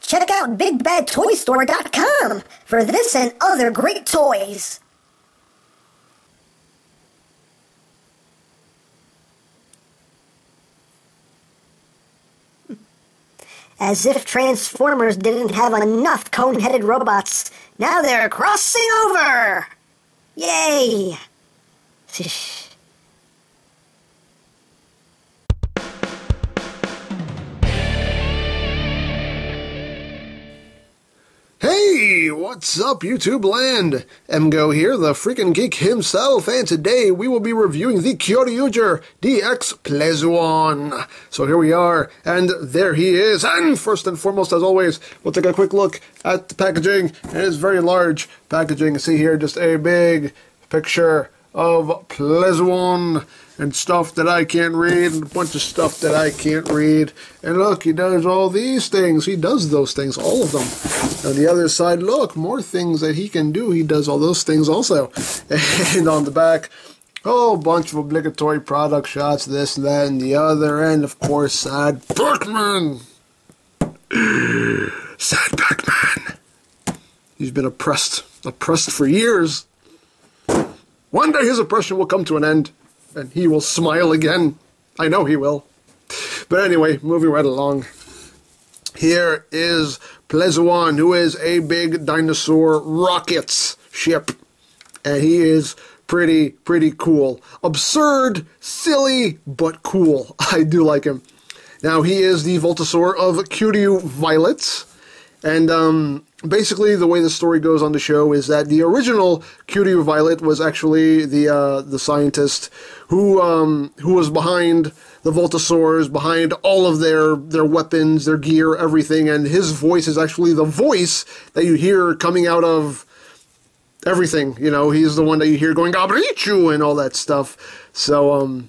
Check out BigBadToyStore.com for this and other great toys. As if Transformers didn't have enough cone-headed robots, now they're crossing over! Yay! Hey, what's up YouTube land? EmGo here, the freaking geek himself, and today we will be reviewing the Kyoryuger DX PLEZUON. So here we are, and there he is, and first and foremost, as always, we'll take a quick look at the packaging, and it's very large packaging. See here, just a big picture of PLEZUON and stuff that I can't read, and a bunch of stuff that I can't read. And look, he does all these things. He does those things, all of them. On the other side, look, more things that he can do. He does all those things also. And on the back, a whole bunch of obligatory product shots, this, that, and the other. And of course, Sad Pac-Man. Sad Pac-Man. He's been oppressed for years. One day his oppression will come to an end, and he will smile again. I know he will. But anyway, moving right along. Here is PLEZUON, who is a big dinosaur rockets ship. And he is pretty cool. Absurd, silly, but cool. I do like him. Now, he is the Voltosaur of Kyoryuger. And basically, the way the story goes on the show is that the original Kyoryuger was actually the scientist who was behind the Voltosaurs, behind all of their weapons, their gear, everything. And his voice is actually the voice that you hear coming out of everything. You know, he's the one that you hear going "Gabrichu" and all that stuff. So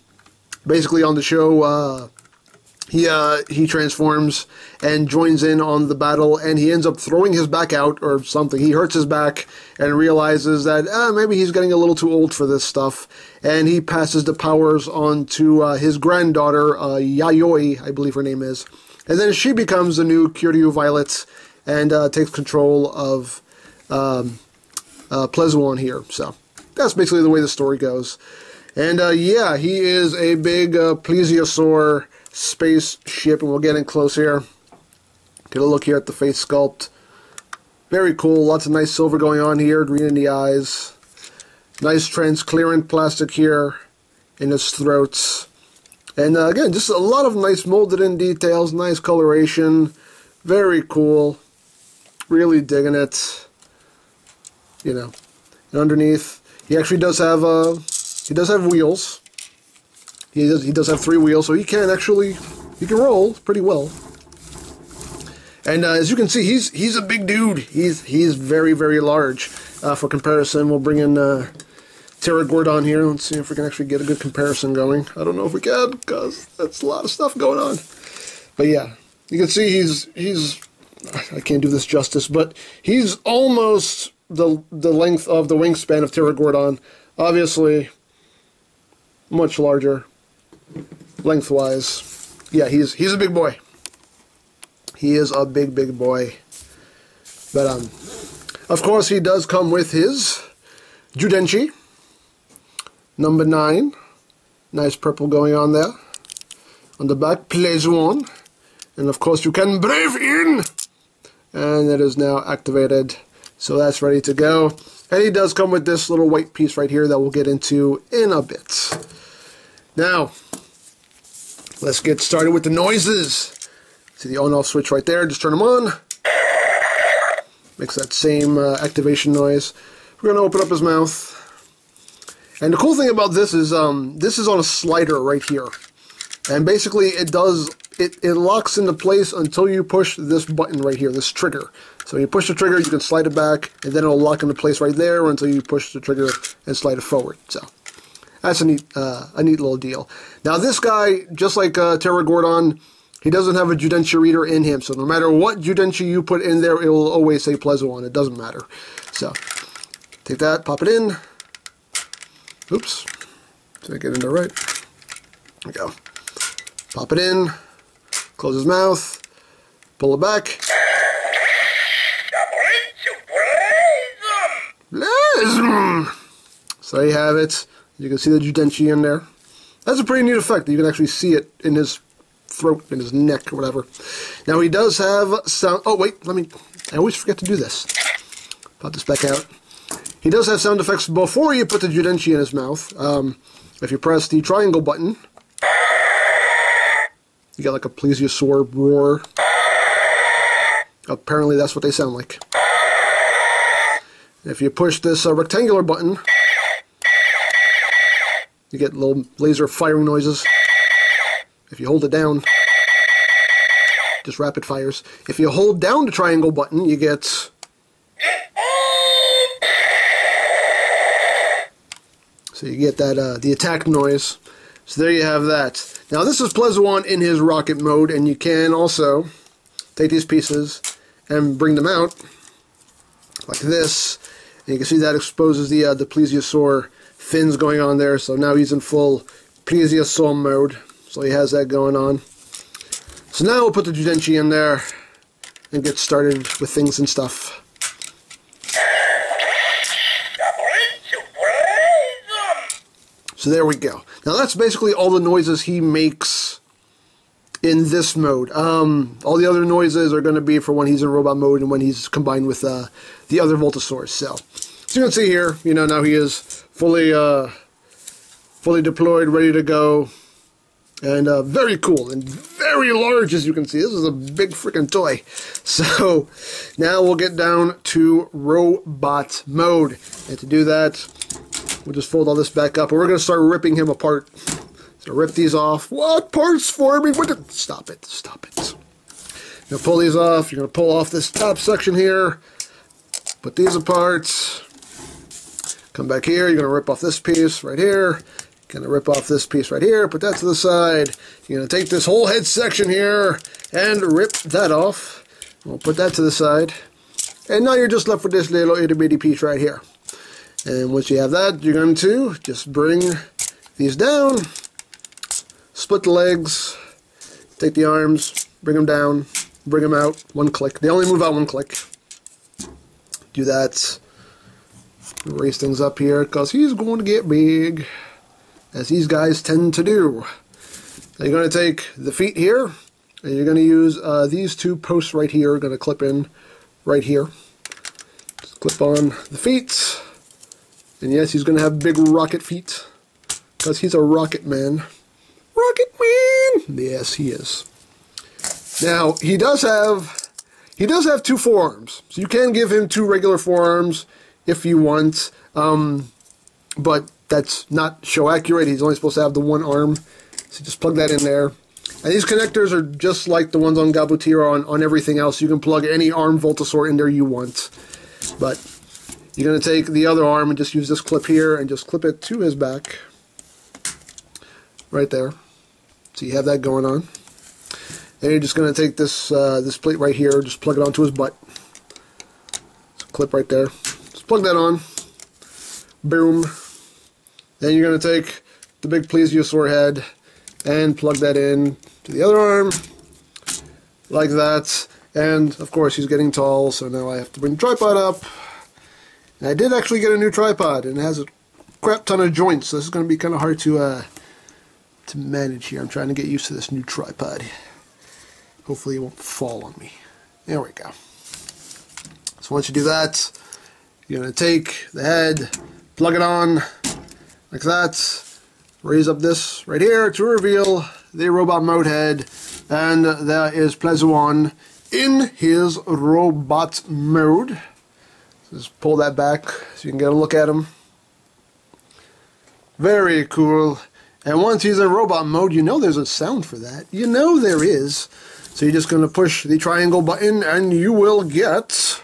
basically, on the show, he transforms and joins in on the battle, and he ends up throwing his back out or something. He hurts his back and realizes that maybe he's getting a little too old for this stuff, and he passes the powers on to his granddaughter, Yayoi, I believe her name is. And then she becomes the new Kyoryuger and takes control of PLEZUON here. So that's basically the way the story goes. And yeah, he is a big plesiosaur spaceship, and we'll get in close here. Get a look here at the face sculpt. Very cool. Lots of nice silver going on here. Green in the eyes. Nice transparent plastic here in his throats. And again, just a lot of nice molded in details. Nice coloration. Very cool. Really digging it. You know. And underneath, he actually does have wheels. He does have 3 wheels, so he can roll pretty well. And as you can see, he's a big dude. He's very large. For comparison, we'll bring in Pterogordon here. Let's see if we can actually get a good comparison going. I don't know if we can, because that's a lot of stuff going on. But yeah, you can see he's I can't do this justice, but he's almost the length of the wingspan of Pterogordon. Obviously, much larger. Lengthwise, yeah, he's a big boy. He is a big boy. But of course, he does come with his Judenchi number 9. Nice purple going on there. On the back, PLEZUON, and of course you can brave in, and it is now activated. So that's ready to go. And he does come with this little white piece right here that we'll get into in a bit. Now, let's get started with the noises. See the on-off switch right there. Just turn them on. Makes that same activation noise. We're going to open up his mouth. And the cool thing about this is on a slider right here. And basically it locks into place until you push this button right here, this trigger. So when you push the trigger, you can slide it back, and then it'll lock into place right there until you push the trigger and slide it forward. So that's a neat little deal. Now this guy, just like Pterogordon, he doesn't have a Judenchi reader in him, so no matter what Judenchi you put in there, it will always say PLEZUON. It doesn't matter. So take that, pop it in. Oops. Did I get in there right? There we go. Pop it in. Close his mouth. Pull it back. So there you have it. You can see the Judenchi in there. That's a pretty neat effect. You can actually see it in his throat, in his neck, or whatever. Now he does have sound... Oh, wait, I always forget to do this. Pop this back out. He does have sound effects before you put the Judenchi in his mouth. If you press the triangle button, you get like a plesiosaur roar. Apparently that's what they sound like. If you push this rectangular button, you get little laser firing noises. If you hold it down, just rapid fires. If you hold down the triangle button, you get... So you get that the attack noise. So there you have that. Now this is PLEZUON in his rocket mode, and you can also take these pieces and bring them out like this. And you can see that exposes the plesiosaur fins going on there. So now he's in full plesiosaur mode. So he has that going on. So now we'll put the Judenchi in there and get started with things and stuff. So there we go. Now that's basically all the noises he makes in this mode. All the other noises are going to be for when he's in robot mode and when he's combined with the other Voltosaurs. So you can see here, you know, now he is fully deployed, ready to go, and very cool and very large, as you can see. This is a big freaking toy. So now we'll get down to robot mode, and to do that, we'll just fold all this back up, and we're going to start ripping him apart. So rip these off. What parts for me? Stop it. Stop it. You're going to pull these off. You're going to pull off this top section here. Put these apart. Come back here. You're going to rip off this piece right here. Going to rip off this piece right here. Put that to the side. You're going to take this whole head section here and rip that off. We'll put that to the side. And now you're just left with this little itty bitty piece right here. And once you have that, you're going to just bring these down, split the legs, take the arms, bring them down, bring them out, one click. They only move out one click. Do that. Raise things up here because he's going to get big, as these guys tend to do. Now you're going to take the feet here, and you're going to use these two posts right here. Going to clip in right here. Just clip on the feet. And yes, he's going to have big rocket feet, because he's a rocket man. Rocket man! Yes, he is. Now, he does have two forearms. So you can give him two regular forearms if you want. But that's not show accurate. He's only supposed to have the one arm. So just plug that in there. And these connectors are just like the ones on Gabutira on everything else. You can plug any arm Voltosaur in there you want. But you're going to take the other arm and just use this clip here and just clip it to his back. Right there. So you have that going on. And you're just going to take this this plate right here, just plug it onto his butt. So clip right there. Just plug that on. Boom. Then you're going to take the big plesiosaur head and plug that in to the other arm. Like that. And, of course, he's getting tall, so now I have to bring the tripod up. And I did actually get a new tripod, and it has a crap ton of joints, so this is going to be kind of hard to manage here. I'm trying to get used to this new tripod. Hopefully it won't fall on me. There we go. So once you do that, you're going to take the head, plug it on like that, raise up this right here to reveal the robot mode head, and that is PLEZUON in his robot mode. Just pull that back so you can get a look at him. Very cool. And once he's in robot mode, you know there's a sound for that. You know there is. So you're just going to push the triangle button and you will get...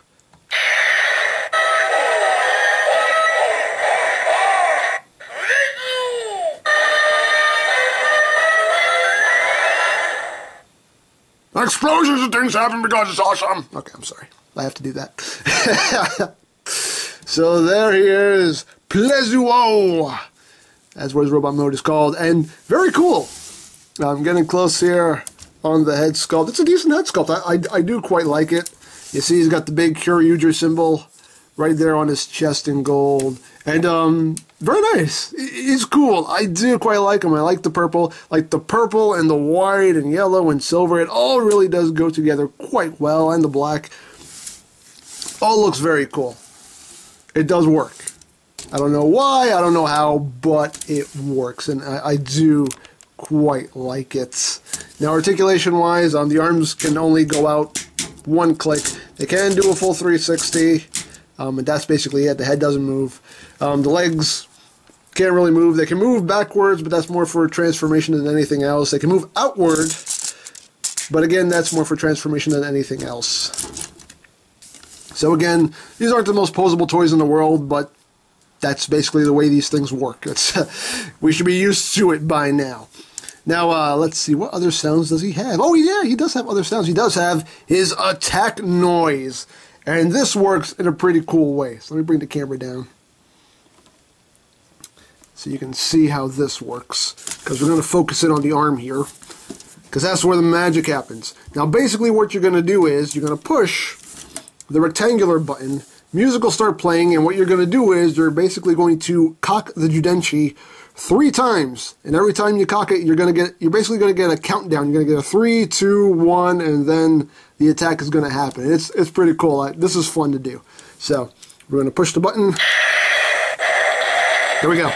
explosions and things happen because it's awesome. Okay, I'm sorry. I have to do that. So there he is, PLEZUON. That's what his robot mode is called, and very cool. I'm getting close here on the head sculpt. It's a decent head sculpt. I do quite like it. You see he's got the big Kyoryuger symbol right there on his chest in gold. And very nice. He's cool. I do quite like him. I like the purple. Like the purple and the white and yellow and silver. It all really does go together quite well. And the black. All looks very cool. It does work. I don't know why, I don't know how, but it works. And I do quite like it. Now, articulation-wise, the arms can only go out one click. They can do a full 360, and that's basically it. The head doesn't move. The legs can't really move. They can move backwards, but that's more for transformation than anything else. They can move outward, but again, that's more for transformation than anything else. So again, these aren't the most posable toys in the world, but that's basically the way these things work. We should be used to it by now. Now, let's see, what other sounds does he have? Oh, yeah, he does have other sounds. He does have his attack noise. And this works in a pretty cool way. So let me bring the camera down so you can see how this works. Because we're going to focus in on the arm here, because that's where the magic happens. Now, basically what you're going to do is you're going to push the rectangular button. Music will start playing, and what you're going to do is you're basically going to cock the Judenchi 3 times, and every time you cock it, you're basically going to get a countdown. You're going to get a 3, 2, 1, and then the attack is going to happen. It's pretty cool. This is fun to do. So we're going to push the button. Here we go.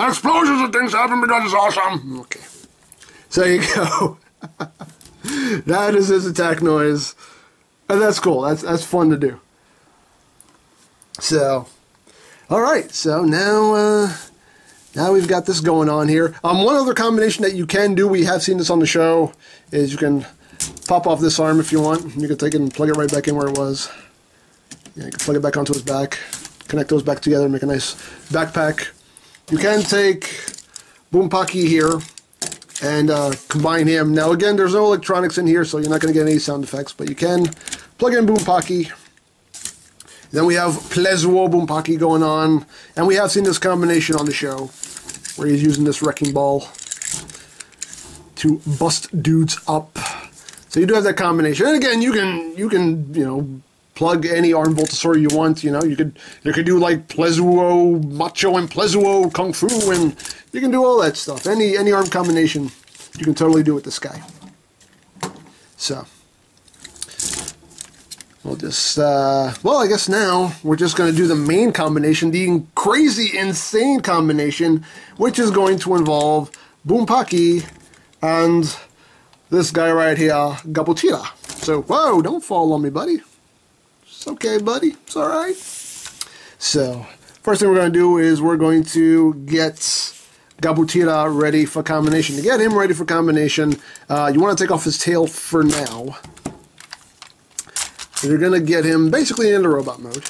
Explosions and things happen because it's awesome. Okay. So there you go. That is his attack noise. And that's cool. That's fun to do. So, alright. So now we've got this going on here. One other combination that you can do, we have seen this on the show, is you can pop off this arm if you want. You can take it and plug it right back in where it was. Yeah, you can plug it back onto his back. Connect those back together and make a nice backpack. You can take Boompaki here and combine him. Now again, there's no electronics in here, so you're not going to get any sound effects, but you can plug in Boompaki. Then we have PLEZUON Boompaki going on, and we have seen this combination on the show, where he's using this wrecking ball to bust dudes up. So you do have that combination. And again, you can plug any arm Voltosaur you want. You could do like PLEZUON Macho and PLEZUON Kung Fu, and you can do all that stuff. Any arm combination you can totally do with this guy. So we'll just well, I guess now we're just going to do the main combination, the crazy insane combination, which is going to involve Boompaki and this guy right here, Gabutira. So whoa, don't fall on me, buddy. It's okay, buddy. It's alright. So, first thing we're going to do is we're going to get Gabutira ready for combination. To get him ready for combination, you want to take off his tail for now. And you're going to get him basically into robot mode.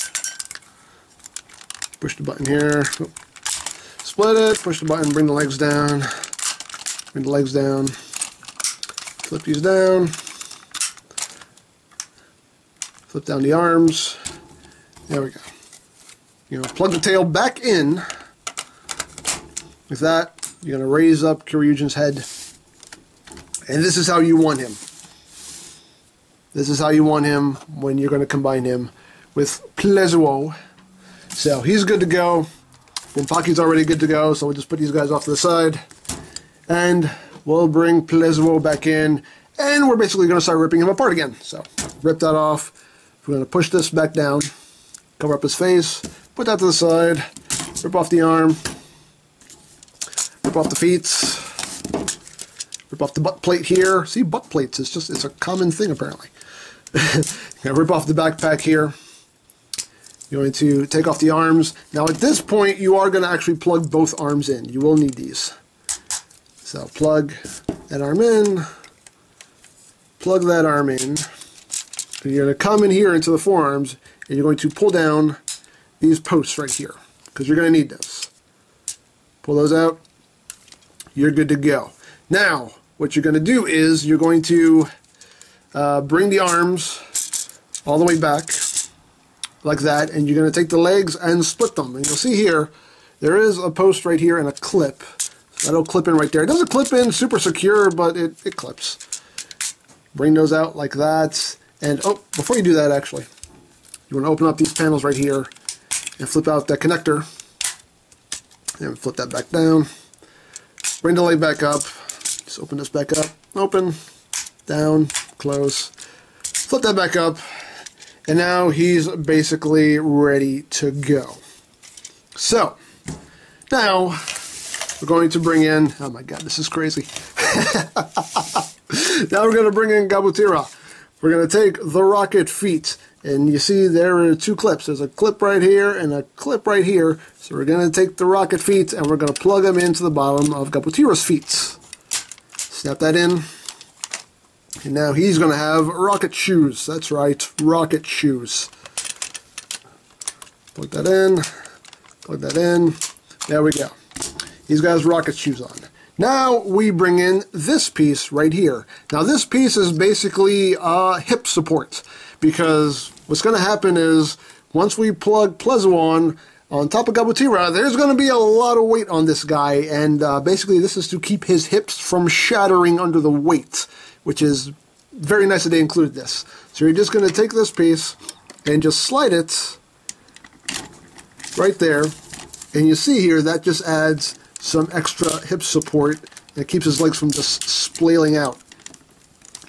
Push the button here. Split it. Push the button. Bring the legs down. Bring the legs down. Flip these down. Flip down the arms. There we go. Plug the tail back in. With that, you're going to raise up Kyoryugen's head. And this is how you want him. This is how you want him when you're going to combine him with PLEZUON. So he's good to go. Boompaki's already good to go, so we'll just put these guys off to the side. And we'll bring PLEZUON back in. And we're basically going to start ripping him apart again. So rip that off. We're going to push this back down, cover up his face, put that to the side, rip off the arm, rip off the feet, rip off the butt plate here. See, butt plates, it's a common thing apparently. Rip off the backpack here. You're going to take off the arms. Now at this point, you are going to actually plug both arms in. You will need these. So plug that arm in, plug that arm in. You're going to come in here into the forearms, and you're going to pull down these posts right here, because you're going to need those. Pull those out. You're good to go. Now, what you're going to do is you're going to bring the arms all the way back, like that, and you're going to take the legs and split them. And you'll see here, there is a post right here and a clip. So that'll clip in right there. It doesn't clip in super secure, but it clips. Bring those out like that. And, oh, before you do that, actually, you want to open up these panels right here and flip out that connector. And flip that back down. Bring the leg back up. Just open this back up. Open, down, close. Flip that back up. And now he's basically ready to go. So, now we're going to bring in, oh my god, this is crazy. Now we're going to bring in Gabutira. We're going to take the rocket feet. And you see there are two clips. There's a clip right here and a clip right here. So we're going to take the rocket feet and we're going to plug them into the bottom of Gabutira's feet. Snap that in. And now he's going to have rocket shoes. That's right, rocket shoes. Plug that in. Plug that in. There we go. He's got his rocket shoes on. Now we bring in this piece right here. Now this piece is basically hip support. Because what's going to happen is, once we plug PLEZUON on top of Gabutira, there's going to be a lot of weight on this guy, and basically this is to keep his hips from shattering under the weight, which is very nice that they included this. So you're just going to take this piece and just slide it right there, and you see here that just adds some extra hip support, and it keeps his legs from just splailing out.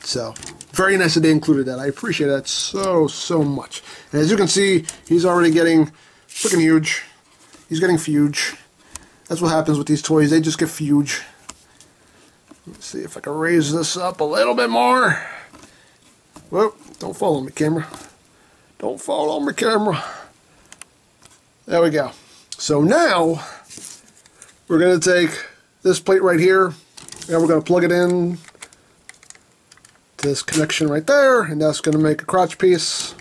So, very nice that they included that. I appreciate that so much. And as you can see, he's already getting freaking huge. He's getting huge. That's what happens with these toys. They just get huge. Let's see if I can raise this up a little bit more. Whoa, don't fall on me, camera. Don't fall on me, camera. There we go. So now, we're going to take this plate right here, and we're going to plug it in this connection right there, and that's going to make a crotch piece.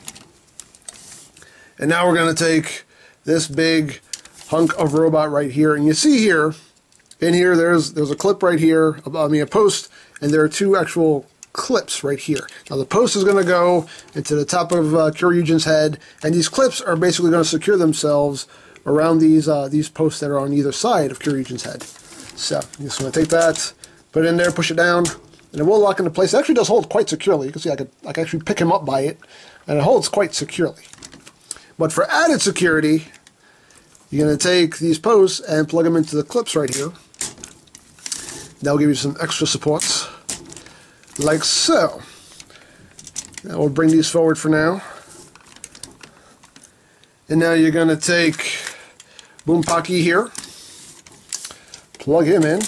And now we're going to take this big hunk of robot right here, and you see here, in here there's a clip right here, a post, and there are two actual clips right here. Now the post is going to go into the top of Kyoryuger's head, and these clips are basically going to secure themselves around these posts that are on either side of Kyoryuger's head. So you just want to take that, put it in there, push it down, and it will lock into place. It actually does hold quite securely. You can see I can actually pick him up by it, and it holds quite securely. But for added security, you're going to take these posts and plug them into the clips right here. That'll give you some extra supports, like so. Now we'll bring these forward for now. And now you're going to take Boompaki here, plug him in,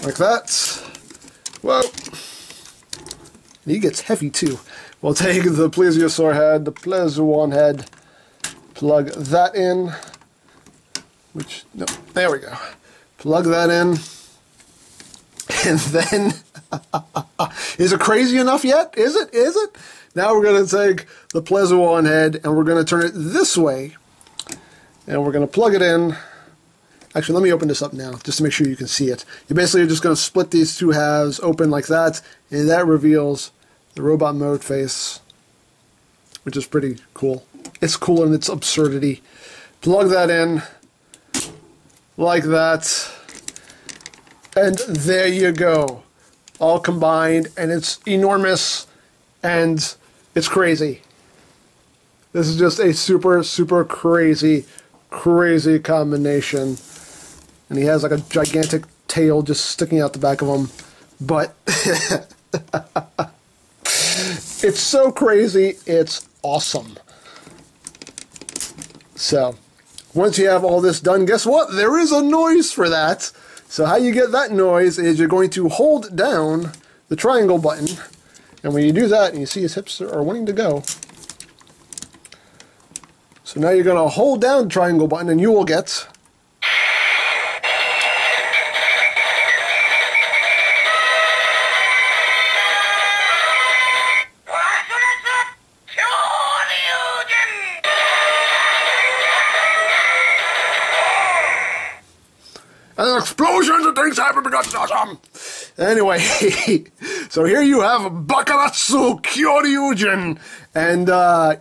like that. Whoa! He gets heavy too. We'll take the plesiosaur head, the PLEZUON head, plug that in, no, there we go. Plug that in, and then, is it crazy enough yet? Is it? Is it? Now we're going to take the PLEZUON head, and we're going to turn it this way, and we're going to plug it in. Actually, let me open this up now, just to make sure you can see it. You basically are just going to split these two halves open like that, and that reveals the robot mode face, which is pretty cool. It's cool in its absurdity. Plug that in, like that, and there you go. All combined, and it's enormous, and it's crazy. This is just a super crazy combination. And he has like a gigantic tail just sticking out the back of him. But it's so crazy, it's awesome. So, once you have all this done, guess what? There is a noise for that. So how you get that noise is you're going to hold down the triangle button. And when you do that, and you see his hips are wanting to go. So now you're going to hold down the triangle button and you will get... and explosions and things happen because it's awesome. Anyway, So here you have Bakaratsu Kyoryuger, and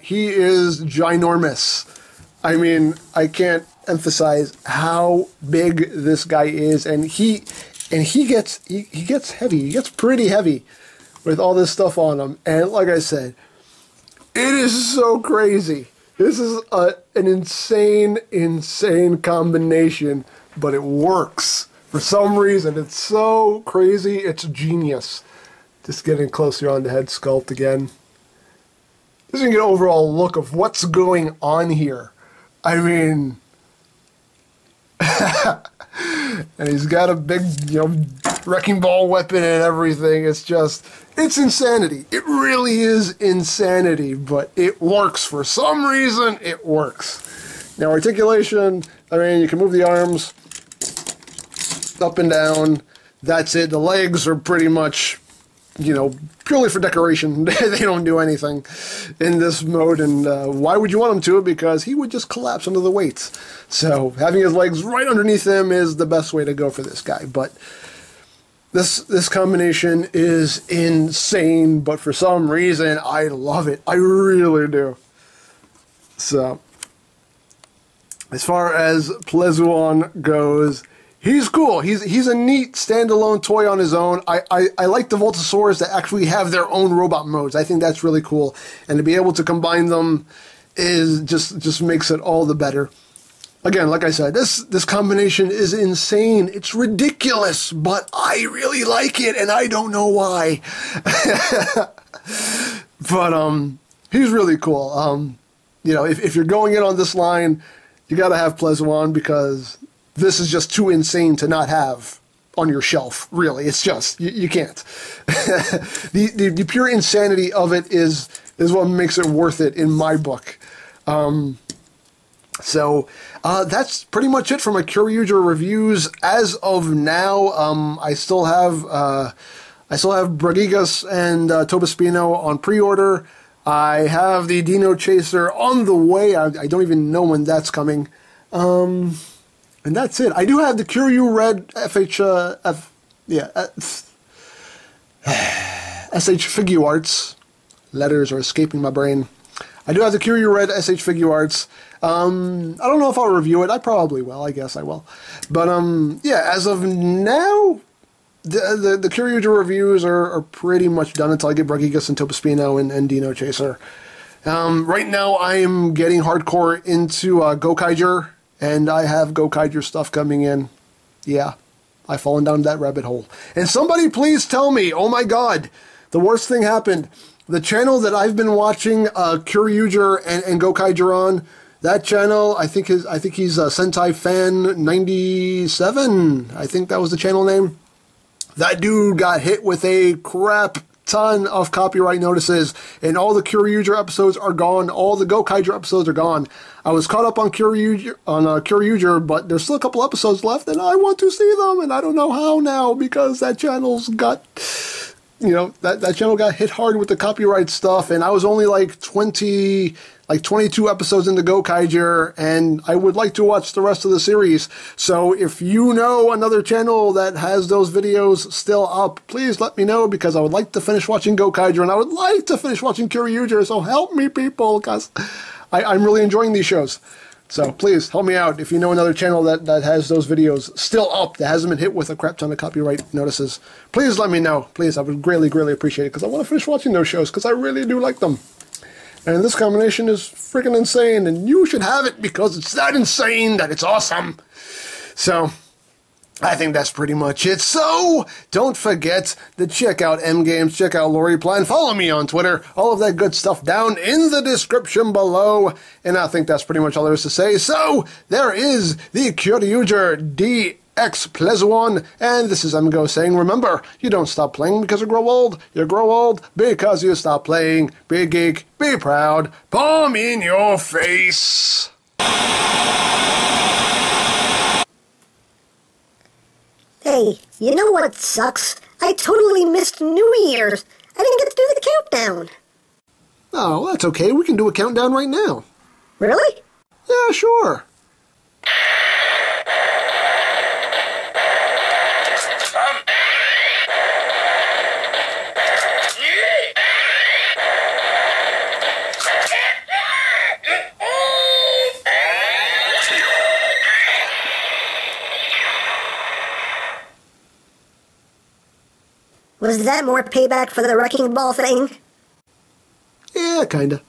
he is ginormous. I mean, I can't emphasize how big this guy is, and he gets heavy. He gets pretty heavy with all this stuff on him. And like I said, it is so crazy. This is an insane combination, but it works. For some reason, it's so crazy, it's genius. Just getting closer on the head sculpt again. Just to get an overall look of what's going on here. I mean, and he's got a big, wrecking ball weapon and everything. It's insanity. It really is insanity, but it works. For some reason, it works. Now, articulation, I mean, you can move the arms up and down. That's it. The legs are pretty much, purely for decoration. They don't do anything in this mode, and why would you want him to? Because he would just collapse under the weights. So having his legs right underneath him is the best way to go for this guy. But this combination is insane, but for some reason, I love it. I really do. So, as far as PLEZUON goes, he's cool. He's a neat standalone toy on his own. I like the Voltosaurs that actually have their own robot modes. I think that's really cool. And to be able to combine them is just makes it all the better. Again, like I said, this combination is insane. It's ridiculous, but I really like it, and I don't know why. But he's really cool. If you're going in on this line, you got to have PLEZUON, because this is just too insane to not have on your shelf, really. It's just, you can't. The pure insanity of it is what makes it worth it in my book. So that's pretty much it for my Kyoryuger reviews as of now. I still have Bragigas and Tobaspino on pre-order. I have the Dino Chaser on the way. I don't even know when that's coming. And that's it. I do have the Kyoryu Red SH Figure Arts. Letters are escaping my brain. I do have the Kyoryu Red SH Figure Arts. I don't know if I'll review it. I probably will. I guess I will. But yeah, as of now, the Kyoryuger reviews are pretty much done until I get Bragigas and Topaspino and Dino Chaser. Right now, I'm getting hardcore into Gokaiger, and I have Gokaiger stuff coming in. Yeah, I've fallen down that rabbit hole. And somebody please tell me, oh my god, the worst thing happened. The channel that I've been watching Kyoryuger and Gokaiger on, that channel, I think he's Sentai Fan 97. I think that was the channel name. That dude got hit with a crap ton of copyright notices, and all the Kyoryuger episodes are gone. All the Gokaiger episodes are gone. I was caught up on Kyoryuger, but there's still a couple episodes left, and I want to see them, and I don't know how now, because that channel's got, that channel got hit hard with the copyright stuff, and I was only like 22 episodes into Gokaiger, and I would like to watch the rest of the series. So if you know another channel that has those videos still up, please let me know, because I would like to finish watching Gokaiger, and I would like to finish watching Kyoryuger, so help me, people, because I'm really enjoying these shows. So please help me out if you know another channel that has those videos still up, that hasn't been hit with a crap ton of copyright notices. Please let me know. Please, I would greatly, greatly appreciate it, because I want to finish watching those shows, because I really do like them. And this combination is freaking insane, and you should have it because it's that insane that it's awesome. So, I think that's pretty much it. So, don't forget to check out EmGames, check out Loriplan, follow me on Twitter, all of that good stuff down in the description below. And I think that's pretty much all there is to say. So, there is the Kyoryuger DX PLEZUON, and this is EmGo saying, remember, you don't stop playing because you grow old because you stop playing. Be a geek, be proud, palm in your face. Hey, you know what sucks? I totally missed New Year's. I didn't get to do the countdown. Oh, that's okay. We can do a countdown right now. Really? Yeah, sure. Was that more payback for the wrecking ball thing? Yeah, kinda.